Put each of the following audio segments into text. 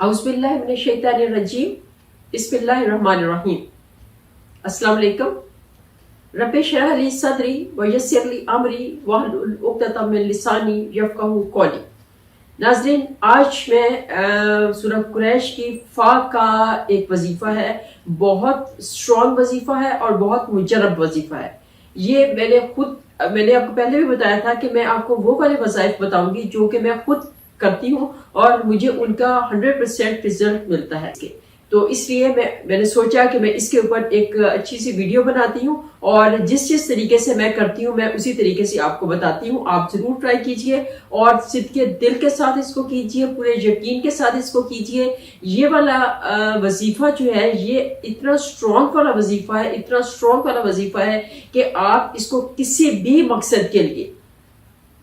औज़ुबिल्लाहिमिनश्शैतानिर्रजीम बिस्मिल्लाहिर्रहमानिर्रहीम। अस्सलाम वालेकुम। रब्बि इश्रह ली सदरी व यस्सिर ली अमरी वहलुल उक़दतम मिन लिसानी यफ़क़हू क़ौली। नाज़रीन, आज मैं सूरह कुरैश की फ़ा का एक वजीफ़ा है, बहुत स्ट्रॉन्ग वजीफ़ा है और बहुत मुजर्रब वजीफ़ा है। ये मैंने आपको पहले भी बताया था कि मैं आपको वो वाले वज़ाइफ बताऊंगी जो कि मैं खुद करती हूँ और मुझे उनका 100% रिजल्ट मिलता है। तो इसलिए मैंने सोचा कि मैं इसके ऊपर एक अच्छी सी वीडियो बनाती हूँ और जिस तरीके से मैं करती हूँ मैं उसी तरीके से आपको बताती हूँ। आप जरूर ट्राई कीजिए और सिद्क़े दिल के साथ इसको कीजिए, पूरे यकीन के साथ इसको कीजिए। ये वाला वजीफा जो है ये इतना स्ट्रॉन्ग वाला वजीफा है, इतना स्ट्रॉन्ग वाला वजीफा है कि आप इसको किसी भी मकसद के लिए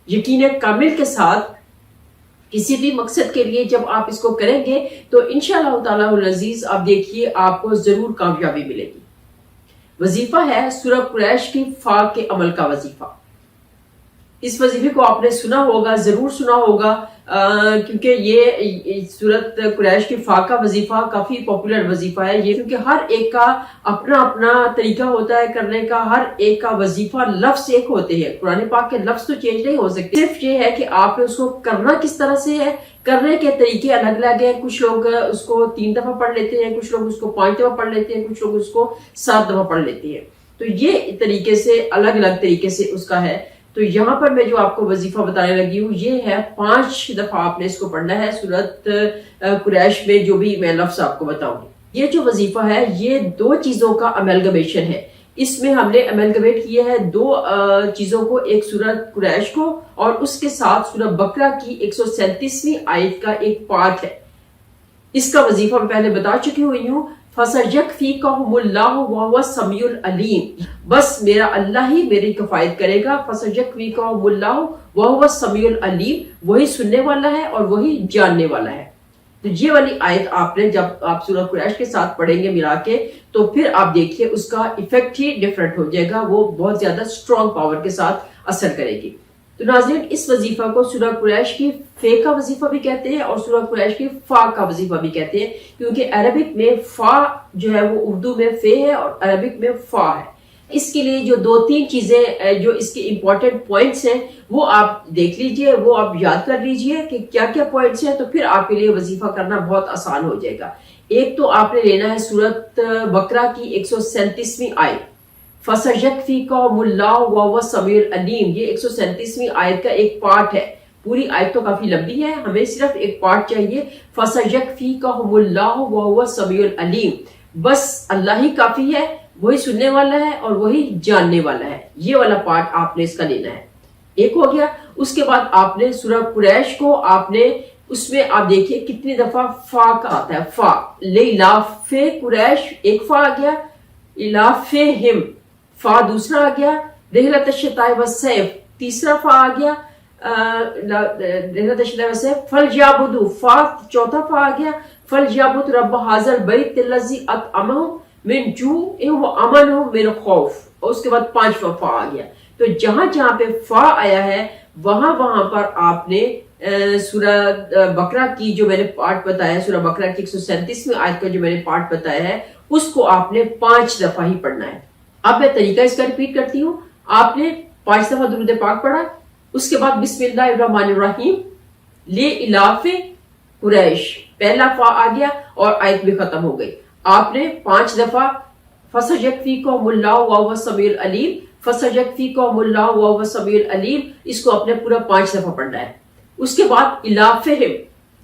यकीन कामिल के साथ, किसी भी मकसद के लिए जब आप इसको करेंगे तो इंशाअल्लाह ताला अज़ीज आप देखिए आपको जरूर कामयाबी मिलेगी। वजीफा है सूरह कुरैश की फ़ा के अमल का वजीफा। इस वजीफे को आपने सुना होगा, जरूर सुना होगा, क्योंकि ये सूरत कुरैश की फ़ा का वजीफा काफी पॉपुलर वजीफा है ये, क्योंकि हर एक का अपना अपना तरीका होता है करने का, हर एक का वजीफा लफ्ज एक होते हैं। कुरान पाक के लफ्ज तो चेंज नहीं हो सकते, सिर्फ ये है कि आपने उसको करना किस तरह से है, करने के तरीके अलग अलग है। कुछ लोग उसको 3 दफा पढ़ लेते हैं, कुछ लोग उसको 5 दफा पढ़ लेते हैं, कुछ लोग उसको 7 दफा पढ़ लेते हैं। तो ये तरीके से अलग अलग तरीके से उसका है। तो यहाँ पर मैं जो आपको वजीफा बताने लगी हूँ ये है 5 दफा आपने इसको पढ़ना है सूरत कुरैश में, जो भी मैं लफ्ज आपको बताऊंगी। ये जो वजीफा है ये 2 चीजों का अमेलगमेशन है। इसमें हमने अमेलगमेट किया है 2 चीजों को, एक सूरत कुरैश को और उसके साथ सूरह बकरा की 137वीं आयत का एक पार्ट है। इसका वजीफा मैं पहले बता चुकी हुई हूँ। फसयकफीकहुमुल्लाहु वहुवा समीउल अलीम, बस मेरा अल्लाह ही मेरी किफायत करेगा। फसयकफीकहुमुल्लाहु वहुवा समीउल अलीम, वही सुनने वाला है और वही जानने वाला है। तो ये वाली आयत आपने जब आप सूरह कुरैश के साथ पढ़ेंगे मिला के, तो फिर आप देखिए उसका इफेक्ट ही डिफरेंट हो जाएगा, वो बहुत ज्यादा स्ट्रॉन्ग पावर के साथ असर करेगी। तो नाज़रीन, इस वजीफा को सूरह कुरैश की फे का वजीफा भी कहते हैं और सूरह कुरैश की फ़ा का वजीफा भी कहते हैं, क्योंकि अरबिक में फ़ा जो है वो उर्दू में फे है और अरबिक में फ़ा है। इसके लिए जो 2-3 चीजें जो इसके इंपॉर्टेंट पॉइंट्स हैं वो आप देख लीजिए, वो आप याद कर लीजिए कि क्या क्या पॉइंट्स हैं, तो फिर आपके लिए वजीफा करना बहुत आसान हो जाएगा। एक तो आपने लेना है सूरत बकरा की 137वीं आयत, फसयकफीकहुमुल्लाहु वहुवा समीउल अलीम। ये 137वीं आयत का एक पार्ट है। पूरी आयत तो काफी लंबी है, हमें सिर्फ एक पार्ट चाहिए। फसयकफीकहुमुल्लाहु वहुवा समीउल अलीम, बस अल्लाह ही काफी है, वही सुनने वाला है और वही जानने वाला है। ये वाला पार्ट आपने इसका लेना है, एक हो गया। उसके बाद आपने सूरह कुरैश को आपने उसमें आप देखिए कितनी दफा फा का आता है। फा ले इलाफे कुरैश एक फा आ गया, इलाफे हिम फा दूसरा आ गया, रहलत शताए व सैफ तीसरा फा आ गया, रहलत शताए व सैफ फल याबुदु फा चौथा फा आ गया, फल याबुद रब्ब हाज़ल बैत लज़ी अतअमहु मिन जूअ व अमनहु मिन खौफ, और उसके बाद 5वां फा आ गया। तो जहां जहां पे फा आया है वहां वहां पर आपने सूरह बकरा की जो मैंने पार्ट बताया, सूरह बकरा की 137वीं आयत का जो मैंने पार्ट बताया है उसको आपने 5 दफा ही पढ़ना है। अब मैं तरीका इसका रिपीट करती हूँ। आपने 5 दफा दुरूद पाक पढ़ा, उसके बाद बिस्मिल्लाहिर्रहमानिर्रहीम ले इलाफे कुरैश पहला फा आ गया और आयत भी खत्म हो गई। आपने 5 दफा फसयकफीकहुमुल्लाहु वहुवा समीउल अलीम, फसयकफीकहुमुल्लाहु वहुवा समीउल अलीम, इसको अपने पूरा 5 दफा पढ़ना है। उसके बाद इलाफेहिम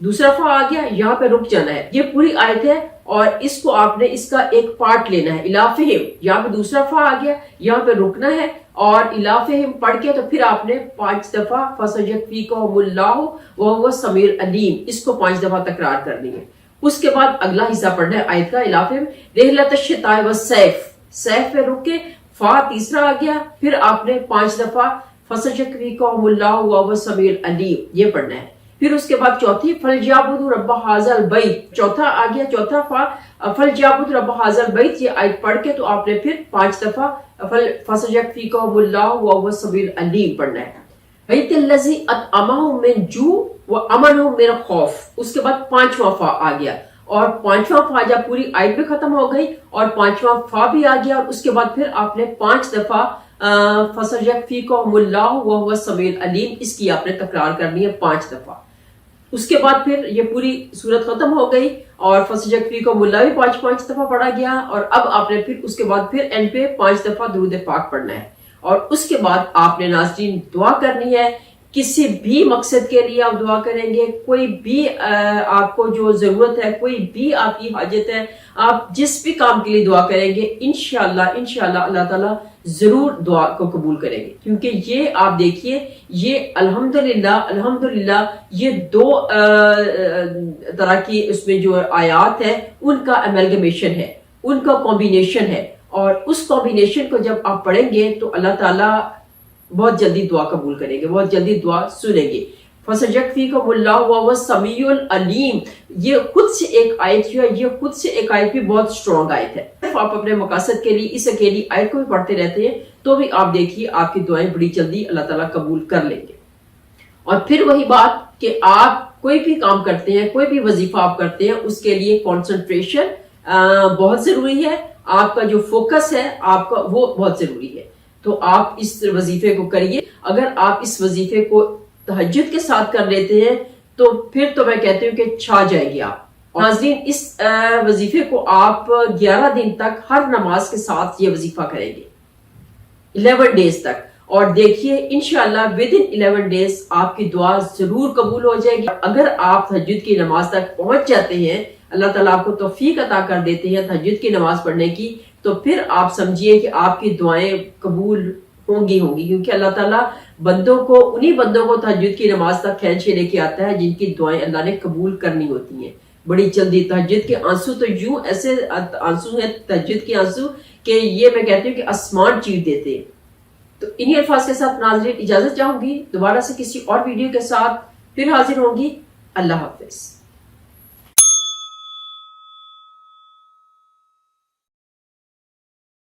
दूसरा फा आ गया, यहाँ पे रुक जाना है। ये पूरी आयत है और इसको आपने इसका एक पार्ट लेना है। इलाफेहिम यहाँ पे दूसरा फा आ गया, यहाँ पे रुकना है और इलाफेहिम पढ़ के तो फिर आपने 5 दफा फसयकफीकहुमुल्लाहु वहुवा समीउल अलीम इसको 5 दफा तकरार करनी है। उसके बाद अगला हिस्सा पढ़ना है आयत का, इलाफे में रहलत शताए व सैफ, सैफ पे रुक के फा तीसरा आ गया, फिर आपने 5 दफा फसयकफीकहुमुल्लाहु वहुवा समीउल अलीम ये पढ़ना है। फिर उसके बाद चौथी फलयाबुदु रब्ब हाज़ल बैत, चौथा आ गया, चौथा फा फलयाबुदु रब्ब हाज़ल बैत ये आयत पढ़ के तो आपने फिर 5 दफा फसयकफीकहुमुल्लाहु वहुवा समीउल अलीम पढ़ना है। बैतल्लज़ी अतअमहु मिन जूअ وہ امن ہو میرا خوف، اس کے بعد 5واں فا آ گیا، اور 5واں فا جب پوری آیت بھی ختم ہو گئی اور 5واں فا بھی آ گیا، اور اس کے بعد پھر آپ نے 5 دفعہ فَسَيَكْفِيكُهُمُ اللَّهُ وَهُوَ السَّمِيعُ الْعَلِيمُ، اس کی آپ نے تکرار کرنی ہے 5 دفعہ۔ اس کے بعد پھر یہ پوری صورت ختم ہو گئی اور فَسَيَكْفِيكُهُمُ اللَّهُ بھی 5 دفعہ پڑھا گیا، اور اب آپ نے پھر اس کے بعد پھر اینڈ پہ 5 دفعہ درود پاک پڑھنا ہے، اور اس کے بعد آپ نے ناظرین دعا کرنی ہے۔ کسی بھی مقصد کے لیے آپ دعا کریں گے، کوئی بھی آپ کو جو ضرورت ہے، کوئی بھی آپ کی حاجت ہے، آپ جس بھی کام کے لیے دعا کریں گے انشاءاللہ اللہ تعالیٰ ضرور دعا کو قبول کریں گے، کیونکہ یہ آپ دیکھیے یہ الحمدللہ یہ 2 طرح کی اس میں جو آیات ہے ان کا ایملگمیشن ہے، ان کا کمبینیشن ہے، اور اس کمبینیشن کو جب آپ پڑھیں گے تو اللہ تعالیٰ بہت جلدی دعا قبول کریں گے، بہت جلدی دعا سنیں گے۔ فَسَيَكْفِيكُمُ اللَّهُ وَهُوَ السَّمِيعُ الْعَلِيمُ، یہ خود سے ایک آیت جو ہے، یہ خود سے ایک آیت بھی بہت سٹرونگ آیت ہے۔ آپ اپنے مقاصد کے لیے اس اکیلی آیت کو بھی پڑھتے رہتے ہیں تو بھی آپ دیکھیے آپ کی دعائیں بڑی جلدی اللہ تعالیٰ قبول کر لیں گے۔ اور پھر وہی بات کہ آپ کوئی بھی کام کرتے ہیں، کوئی بھی وظیفہ آپ کرتے ہیں، اس کے لیے کنسنٹریشن بہت ضروری ہے، آپ کا جو فوکس ہے آپ کا وہ بہت ضروری ہے۔ تو آپ اس وظیفے کو کریے۔ اگر آپ اس وظیفے کو تہجد کے ساتھ کر لیتے ہیں تو پھر تو میں کہتی ہوں کہ چھا جائے گی آپ۔ ناظرین اس وظیفے کو آپ 11 دن تک ہر نماز کے ساتھ یہ وظیفہ کریں گے، 11 ڈیز تک، اور دیکھیے انشاءاللہ within 11 ڈیز آپ کی دعا ضرور قبول ہو جائے گی۔ اگر آپ تہجد کی نماز تک پہنچ جاتے ہیں، اللہ تعالیٰ آپ کو توفیق عطا کر دیتے ہیں تہجد کی نماز پڑھنے کی، تو پھر آپ سمجھیے کہ آپ کی دعائیں قبول ہوں گی، کیونکہ اللہ تعالیٰ انہی بندوں کو تہجد کی نماز تک کھینچ کے لے کے آتا ہے جن کی دعائیں اللہ نے قبول کرنی ہوتی ہیں بڑی جلدی۔ تہجد کے آنسو تو یوں ایسے آنسو ہیں تہجد کے آنسو کہ یہ میں کہتی ہوں کہ آسمان چیر دیتے ہیں۔ تو انہی الفاظ کے ساتھ ناظرین اجازت چاہوں گی، دوبارہ سے کسی اور ویڈیو کے ساتھ پھر حاضر ہوں گی۔ اللہ حافظ۔